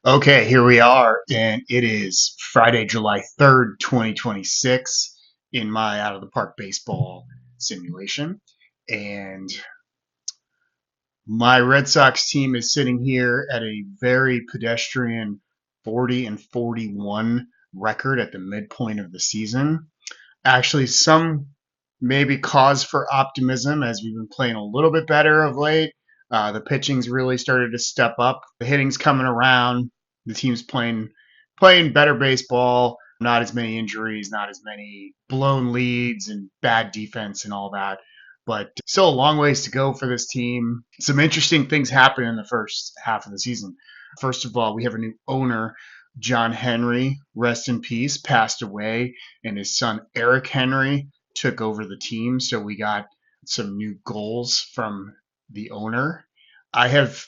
Okay, here we are, and it is Friday, July 3rd, 2026, in my out of the park baseball simulation. And my Red Sox team is sitting here at a very pedestrian 40-41 record at the midpoint of the season. Actually, some maybe cause for optimism as we've been playing a little bit better of late. The pitching's really started to step up. The hitting's coming around. The team's playing better baseball. Not as many injuries, not as many blown leads and bad defense and all that. But still a long ways to go for this team. Some interesting things happen in the first half of the season. First of all, we have a new owner, John Henry, rest in peace, passed away, and his son Eric Henry took over the team. So we got some new goals from the owner. I've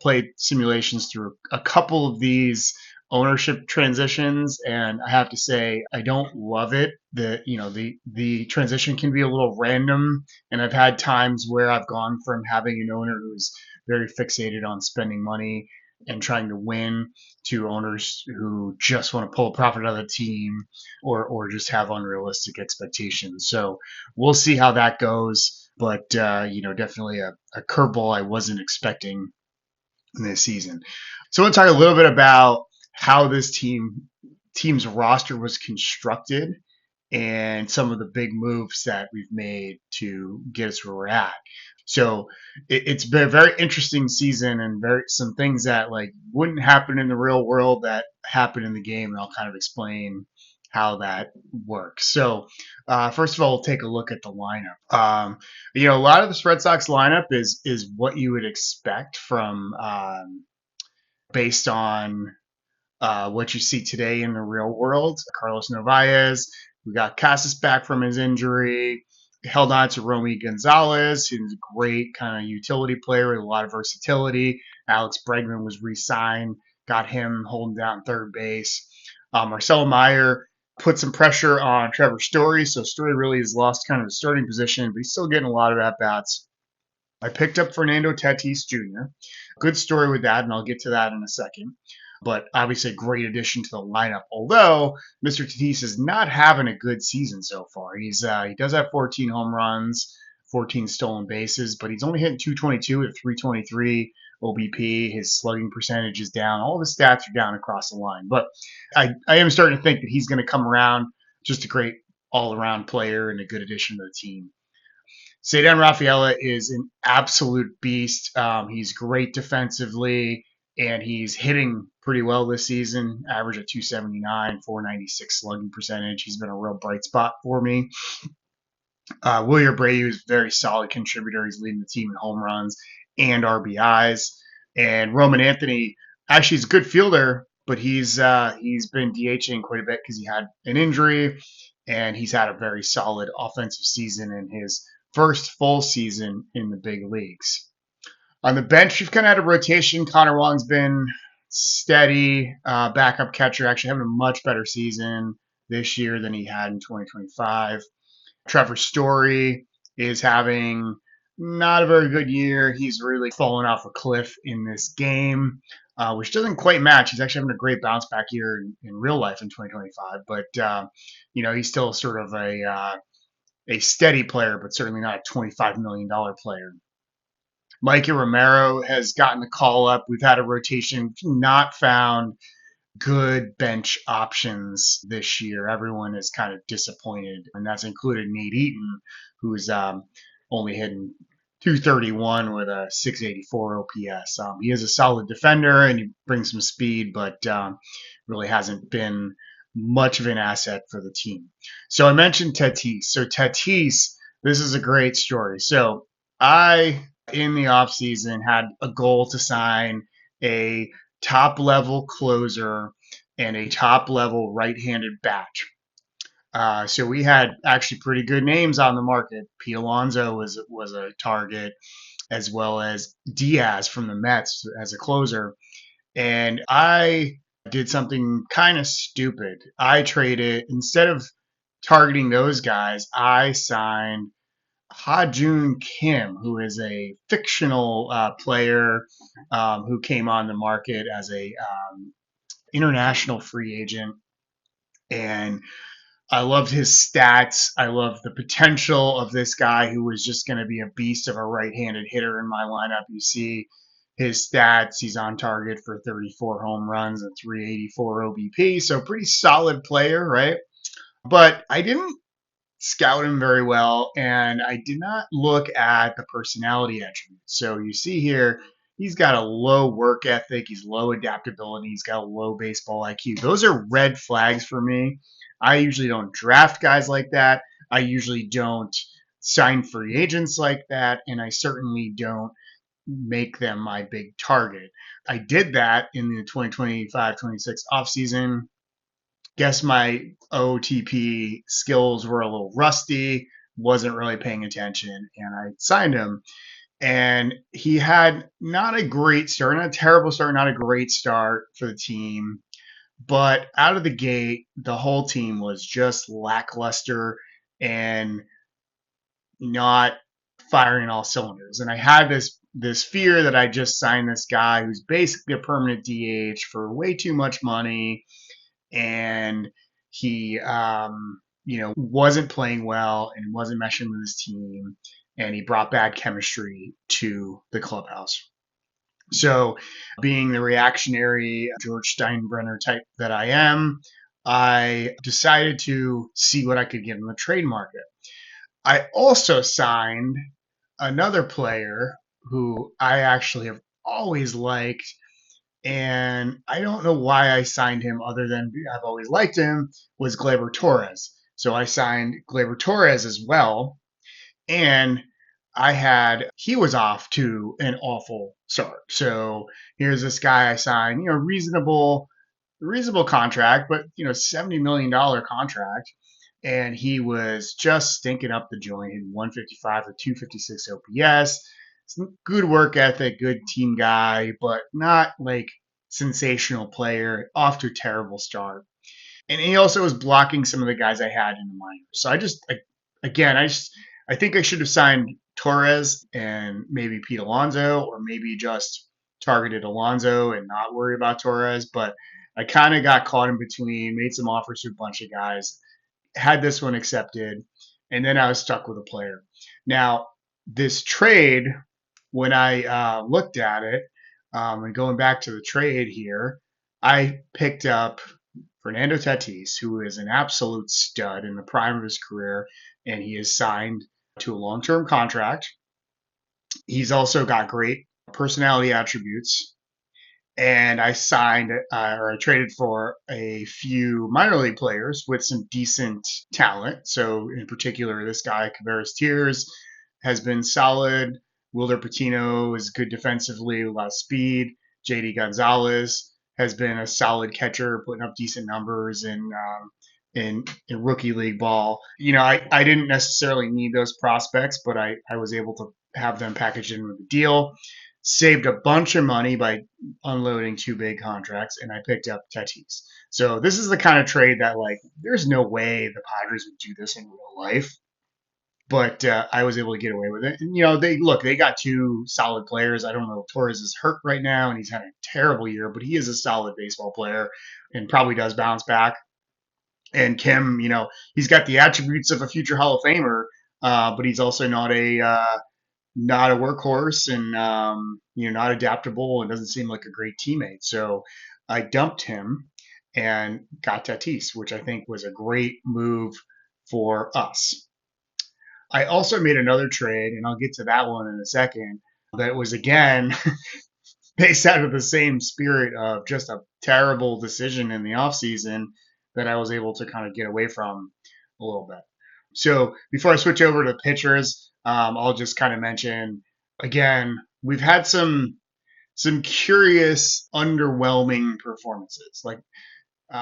played simulations through a couple of these ownership transitions, and I have to say I don't love it. The transition can be a little random, and I've had times where I've gone from having an owner who's very fixated on spending money and trying to win to owners who just want to pull a profit out of the team or just have unrealistic expectations. So we'll see how that goes. But definitely a curveball I wasn't expecting this season. So I want to talk a little bit about how this team's roster was constructed and some of the big moves that we've made to get us where we're at. So it's been a very interesting season and some things that like wouldn't happen in the real world that happen in the game, and I'll kind of explain how that works. So first of all, we'll take a look at the lineup. A lot of this Red Sox lineup is what you would expect from based on what you see today in the real world. Carlos Narvaez, we got Casas back from his injury. Held on to Romy Gonzalez, who's a great kind of utility player with a lot of versatility. Alex Bregman was re-signed, got him holding down third base. Marcelo Meyer put some pressure on Trevor Story, so Story really has lost kind of the starting position, but he's still getting a lot of at-bats. I picked up Fernando Tatis Jr. Good story with that, and I'll get to that in a second. But obviously, a great addition to the lineup. Although Mr. Tatis is not having a good season so far. He does have 14 home runs, 14 stolen bases, but he's only hitting 222 with 323 OBP. His slugging percentage is down. All the stats are down across the line. But I am starting to think that he's going to come around. Just a great all-around player and a good addition to the team. Ceddanne Rafaela is an absolute beast. He's great defensively, and he's hitting pretty well this season. Average at 279, 496 slugging percentage. He's been a real bright spot for me. Wilyer Abreu is a very solid contributor. He's leading the team in home runs and RBIs. And Roman Anthony actually is a good fielder, but he's been DHing quite a bit because he had an injury, and he's had a very solid offensive season in his first full season in the big leagues. On the bench, we've kind of had a rotation. Connor Wong's been steady, backup catcher, actually having a much better season this year than he had in 2025. Trevor Story is having not a very good year. He's really fallen off a cliff in this game, which doesn't quite match. He's actually having a great bounce back year in real life in 2025, but he's still sort of a steady player, but certainly not a $25 million player. Mikey Romero has gotten the call up. We've had a rotation, not found good bench options this year. Everyone is kind of disappointed, and that's included Nate Eaton, who's only hitting 231 with a 684 OPS. He is a solid defender and he brings some speed, but really hasn't been much of an asset for the team. So I mentioned Tatis. So Tatis, this is a great story. So in the offseason, had a goal to sign a top level closer and a top level right-handed bat. So we had actually pretty good names on the market. Pete Alonso was a target, as well as Diaz from the Mets as a closer. And I did something kind of stupid. I traded, instead of targeting those guys, I signed Ha-Joon Kim, who is a fictional player who came on the market as a international free agent. And I loved his stats. I loved the potential of this guy who was just going to be a beast of a right-handed hitter in my lineup. You see his stats. He's on target for 34 home runs and 384 OBP. So pretty solid player, right? But I didn't scout him very well, and I did not look at the personality attributes. So you see here, he's got a low work ethic, he's low adaptability, he's got a low baseball IQ. Those are red flags for me. I usually don't draft guys like that. I usually don't sign free agents like that, and I certainly don't make them my big target. I did that in the 2025-26 offseason. Guess my OTP skills were a little rusty, wasn't really paying attention, and I signed him. And he had not a great start, not a terrible start, not a great start for the team. But out of the gate, the whole team was just lackluster and not firing all cylinders. And I had this fear that I just signed this guy who's basically a permanent DH for way too much money, and he wasn't playing well and wasn't meshing with his team, and he brought bad chemistry to the clubhouse. So, being the reactionary George Steinbrenner type that I am, I decided to see what I could get in the trade market. I also signed another player who I actually have always liked, and I don't know why I signed him other than I've always liked him, was Gleyber Torres. So I signed Gleyber Torres as well. And he was off to an awful start. So here's this guy I signed, reasonable contract, but, $70 million contract. And he was just stinking up the joint in 155 to 256 OPS. Good work ethic, good team guy, but not like sensational player. Off to a terrible start. And he also was blocking some of the guys I had in the minors. So I think I should have signed Torres and maybe Pete Alonso, or maybe just targeted Alonso and not worry about Torres. But I kind of got caught in between, made some offers to a bunch of guys, had this one accepted, and then I was stuck with a player. Now, this trade, when I looked at it, and going back to the trade here, I picked up Fernando Tatis, who is an absolute stud in the prime of his career, and he is signed to a long-term contract. He's also got great personality attributes, and I I traded for a few minor league players with some decent talent. So, in particular, this guy, Cabarrus Tears, has been solid. Wilder Patino is good defensively, a lot of speed. JD Gonzalez has been a solid catcher, putting up decent numbers in rookie league ball. I didn't necessarily need those prospects, but I was able to have them packaged in with a deal. Saved a bunch of money by unloading two big contracts, and I picked up Tatis. So this is the kind of trade that, like, there's no way the Padres would do this in real life, but I was able to get away with it. And they got two solid players. I don't know if Torres is hurt right now, and he's had a terrible year, but he is a solid baseball player and probably does bounce back. And Kim, he's got the attributes of a future Hall of Famer, but he's also not a workhorse, and not adaptable, and doesn't seem like a great teammate. So I dumped him and got Tatis, which I think was a great move for us. I also made another trade, and I'll get to that one in a second, that was again based out of the same spirit of just a terrible decision in the offseason that I was able to kind of get away from a little bit. So before I switch over to pitchers, I'll just kind of mention again, we've had some curious, underwhelming performances. Like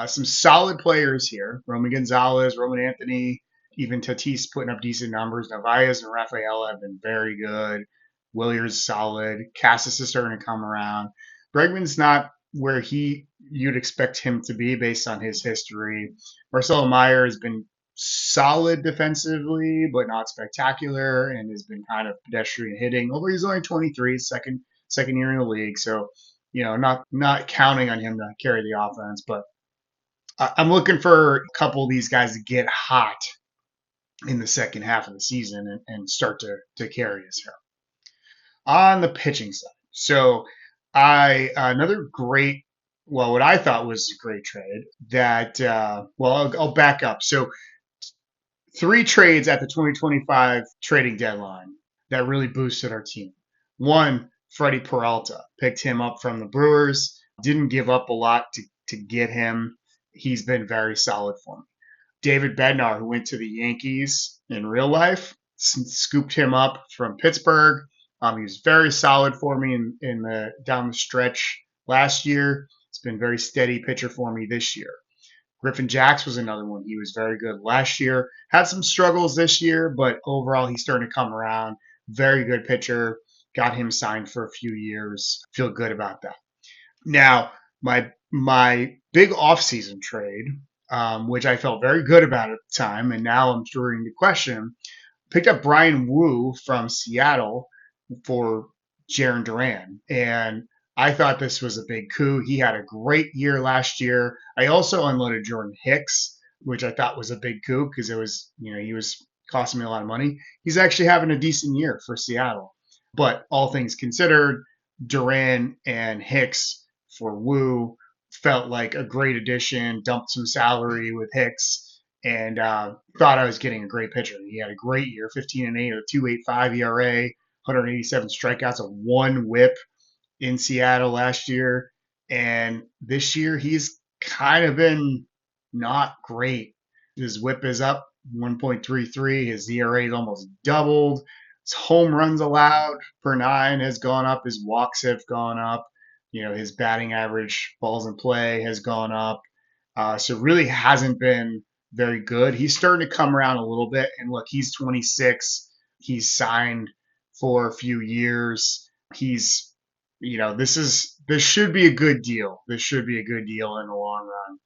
some solid players here: Roman Gonzalez, Roman Anthony, even Tatis putting up decent numbers. Narvaez and Rafael have been very good. Williers solid. Cassis is starting to come around. Bregman's not where you'd expect him to be based on his history. Marcelo Meyer has been solid defensively, but not spectacular, and has been kind of pedestrian hitting. Although he's only 23, second year in the league, so not counting on him to carry the offense. But I'm looking for a couple of these guys to get hot in the second half of the season and start to carry us here. On the pitching side, so another great, well, what I thought was a great trade that, I'll back up. So three trades at the 2025 trading deadline that really boosted our team. One, Freddie Peralta, picked him up from the Brewers, didn't give up a lot to get him. He's been very solid for me. David Bednar, who went to the Yankees in real life, scooped him up from Pittsburgh. He was very solid for me in the down the stretch last year. It's been very steady pitcher for me this year. Griffin Jacks was another one. He was very good last year. Had some struggles this year, but overall he's starting to come around. Very good pitcher. Got him signed for a few years. Feel good about that. Now, my big offseason trade, which I felt very good about at the time, and now I'm starting to question, picked up Brian Wu from Seattle for Jarren Duran. And I thought this was a big coup. He had a great year last year. I also unloaded Jordan Hicks, which I thought was a big coup because he was costing me a lot of money. He's actually having a decent year for Seattle. But all things considered, Duran and Hicks for Wu felt like a great addition, dumped some salary with Hicks, and thought I was getting a great pitcher. He had a great year, 15-8, a 2.85 ERA, 187 strikeouts, a 1 WHIP in Seattle last year. And this year, he's kind of been not great. His WHIP is up 1.33. His ERA is almost doubled. His home runs allowed per 9 has gone up. His walks have gone up. His batting average, balls in play, has gone up. So really hasn't been very good. He's starting to come around a little bit. And look, he's 26. He's signed for a few years. This should be a good deal. This should be a good deal in the long run.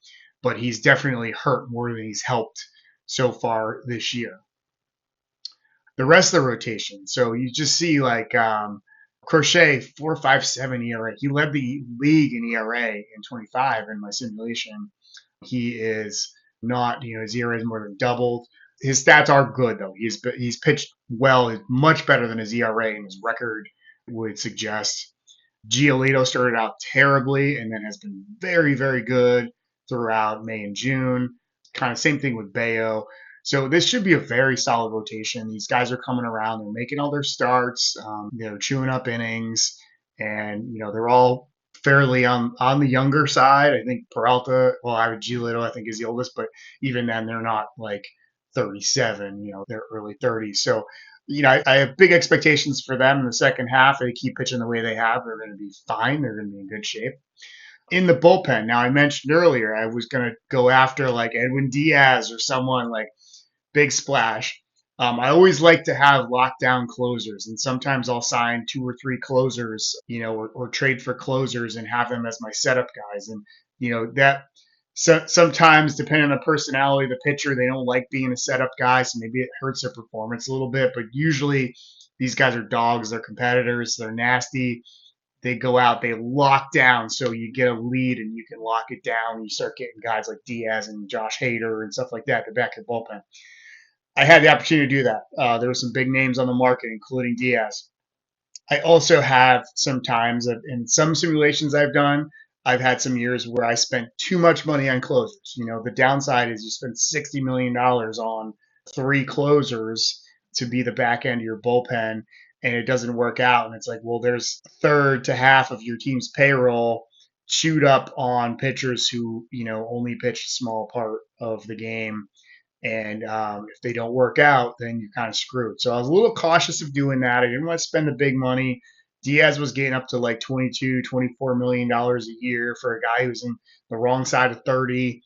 But he's definitely hurt more than he's helped so far this year. The rest of the rotation. So you just see like Crochet 4.57 ERA. He led the league in ERA in 25 in my simulation. He is not, his ERA is more than doubled. His stats are good though. He's pitched well, much better than his ERA and his record would suggest. Giolito started out terribly and then has been very, very good throughout May and June. Kind of same thing with Bayo. So this should be a very solid rotation. These guys are coming around. They're making all their starts. They're chewing up innings, and they're all fairly on the younger side. I think Peralta, well, I would Giolito, I think is the oldest, but even then they're not like 37. They're early 30s. So I have big expectations for them in the second half. If they keep pitching the way they have, they're going to be fine. They're going to be in good shape. In the bullpen, now I mentioned earlier I was going to go after like Edwin Diaz or someone like big splash. I always like to have lockdown closers, and sometimes I'll sign 2 or 3 closers, or trade for closers and have them as my setup guys. And that sometimes, depending on the personality of the pitcher, they don't like being a setup guy, so maybe it hurts their performance a little bit. But usually, these guys are dogs. They're competitors. They're nasty. They go out, they lock down, so you get a lead and you can lock it down. You start getting guys like Diaz and Josh Hader and stuff like that at the back of the bullpen. I had the opportunity to do that. There were some big names on the market, including Diaz. I also have sometimes, in some simulations I've done, I've had some years where I spent too much money on closers. The downside is you spend $60 million on 3 closers to be the back end of your bullpen, and it doesn't work out. And it's like, well, there's a third to half of your team's payroll chewed up on pitchers who, only pitch a small part of the game. And if they don't work out, then you're kind of screwed. So I was a little cautious of doing that. I didn't want to spend the big money. Diaz was getting up to like $22-24 million a year for a guy who's in the wrong side of 30.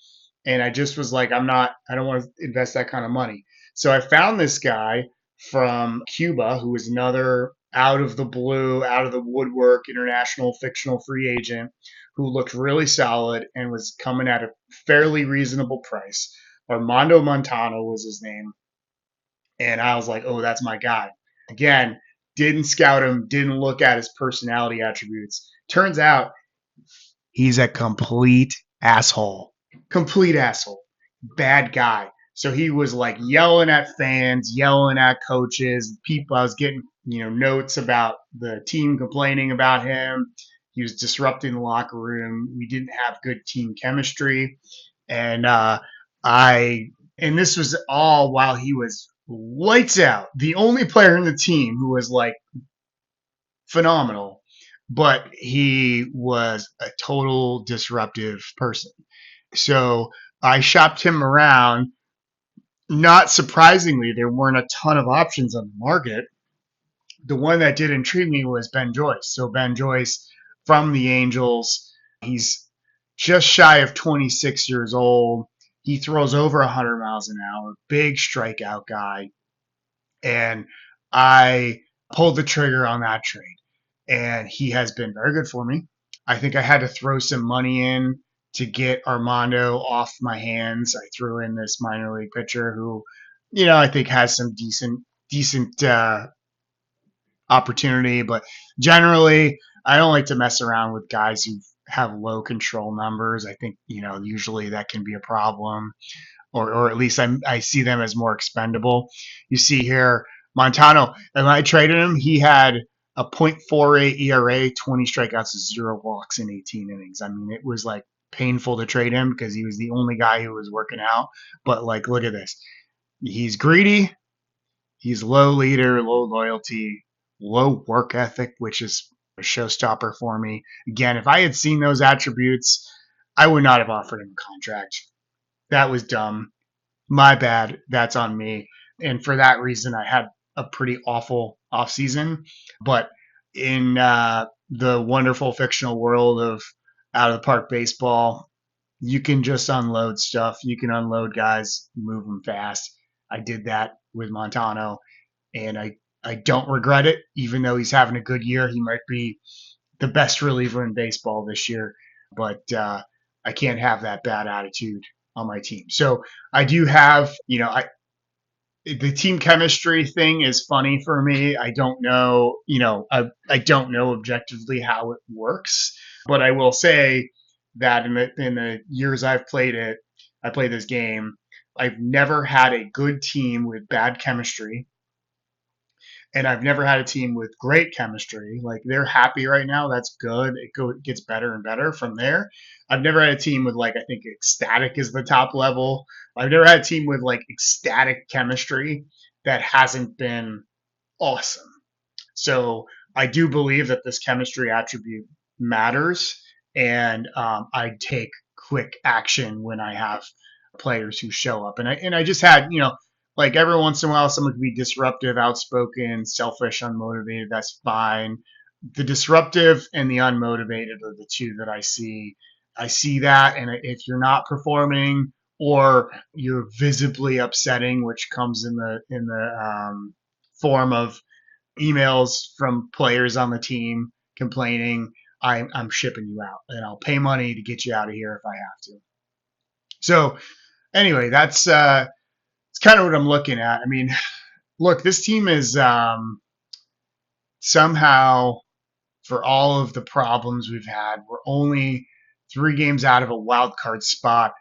And I just was like, I don't want to invest that kind of money. So I found this guy from Cuba who was another out of the blue, out of the woodwork, international fictional free agent who looked really solid and was coming at a fairly reasonable price. Armando Montano was his name. And I was like, oh, that's my guy. Again, didn't scout him, didn't look at his personality attributes. Turns out he's a complete asshole. Complete asshole. Bad guy. So he was like yelling at fans, yelling at coaches. People, I was getting, notes about the team complaining about him. He was disrupting the locker room. We didn't have good team chemistry. And I, and this was all while he was lights out. The only player in the team who was like phenomenal, but he was a total disruptive person. So I shopped him around. Not surprisingly, there weren't a ton of options on the market. The one that did intrigue me was Ben Joyce. So Ben Joyce from the Angels, he's just shy of 26 years old. He throws over 100 miles an hour, big strikeout guy. And I pulled the trigger on that trade. And he has been very good for me. I think I had to throw some money in to get Armando off my hands. I threw in this minor league pitcher who, I think has some decent opportunity, but generally I don't like to mess around with guys who have low control numbers. I think, usually that can be a problem, or at least I see them as more expendable. You see here, Montano, and when I traded him, he had a .48 ERA, 20 strikeouts, 0 walks in 18 innings. I mean, it was like painful to trade him because he was the only guy who was working out. But like, look at this. He's greedy. He's low leader, low loyalty, low work ethic, which is a showstopper for me. Again, if I had seen those attributes, I would not have offered him a contract. That was dumb. My bad. That's on me. And for that reason, I had a pretty awful offseason. But in the wonderful fictional world of out of the park baseball, you can just unload stuff. You can unload guys, move them fast. I did that with Montano, and I don't regret it, even though he's having a good year. He might be the best reliever in baseball this year, but I can't have that bad attitude on my team. So I do have, the team chemistry thing is funny for me. I don't know, I don't know objectively how it works, but I will say that in the years I've played it, I played this game. I've never had a good team with bad chemistry, and I've never had a team with great chemistry. Like they're happy right now. That's good. It gets better and better from there. I've never had a team with like I think ecstatic is the top level. I've never had a team with like ecstatic chemistry that hasn't been awesome. So I do believe that this chemistry attribute matters, and I take quick action when I have players who show up. And I just had like every once in a while someone could be disruptive, outspoken, selfish, unmotivated. That's fine. The disruptive and the unmotivated are the two that I see. I see that, and if you're not performing or you're visibly upsetting, which comes in the form of emails from players on the team complaining, I'm shipping you out, and I'll pay money to get you out of here if I have to. So anyway, it's kind of what I'm looking at. I mean, look, this team is somehow, for all of the problems we've had, we're only 3 games out of a wild card spot,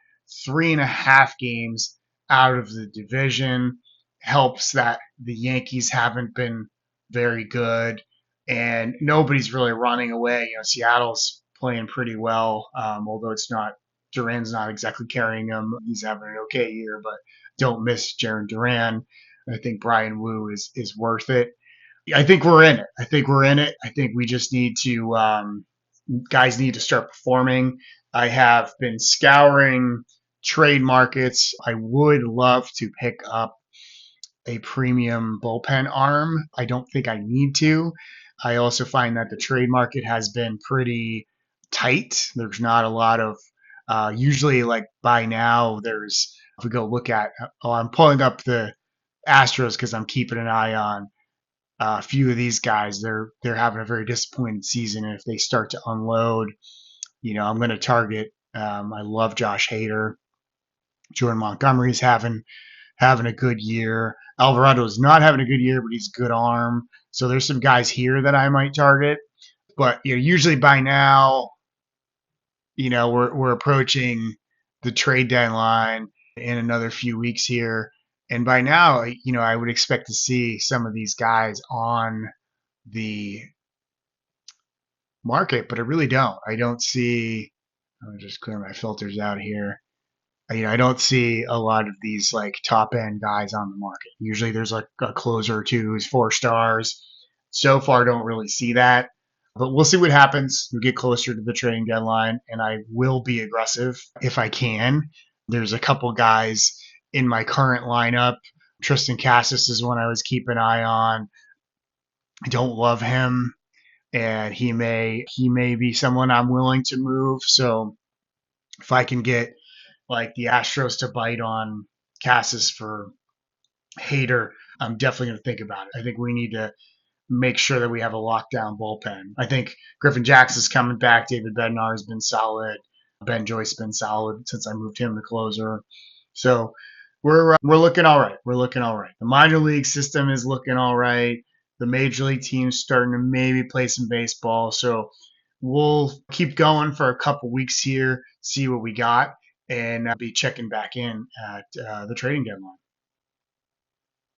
3.5 games out of the division. Helps that the Yankees haven't been very good, and nobody's really running away. Seattle's playing pretty well, although it's not. Duran's not exactly carrying him. He's having an okay year, but don't miss Jaron Duran. I think Brian Wu is worth it. I think we're in it. I think we're in it. I think we just need to guys need to start performing. I have been scouring trade markets. I would love to pick up a premium bullpen arm. I don't think I need to. I also find that the trade market has been pretty tight. There's not a lot of usually like by now there's if we go look at I'm pulling up the Astros because I'm keeping an eye on a few of these guys. They're having a very disappointing season, and if they start to unload, I'm going to target. I love Josh Hader. Jordan Montgomery's having a good year. Alvarado is not having a good year, but he's good arm. So there's some guys here that I might target. But usually by now, we're approaching the trade deadline in another few weeks here, and by now, I would expect to see some of these guys on the market, but I really don't. I don't see. Let me just clear my filters out here. I don't see a lot of these like top end guys on the market. Usually there's like a closer or two who's 4 stars. So far, don't really see that. But we'll see what happens. We get closer to the trading deadline, and I will be aggressive if I can. There's a couple guys in my current lineup. Tristan Cassis is one I was keeping an eye on. I don't love him, and he may be someone I'm willing to move. So if I can get like the Astros to bite on Cassis for Hader, I'm definitely going to think about it. I think we need to make sure that we have a lockdown bullpen. I think Griffin Jackson's coming back. David Bednar has been solid. Ben Joyce has been solid since I moved him to closer. So we're looking all right. We're looking all right. The minor league system is looking all right. The major league team's starting to maybe play some baseball. So we'll keep going for a couple weeks here, see what we got, and be checking back in at the trading deadline.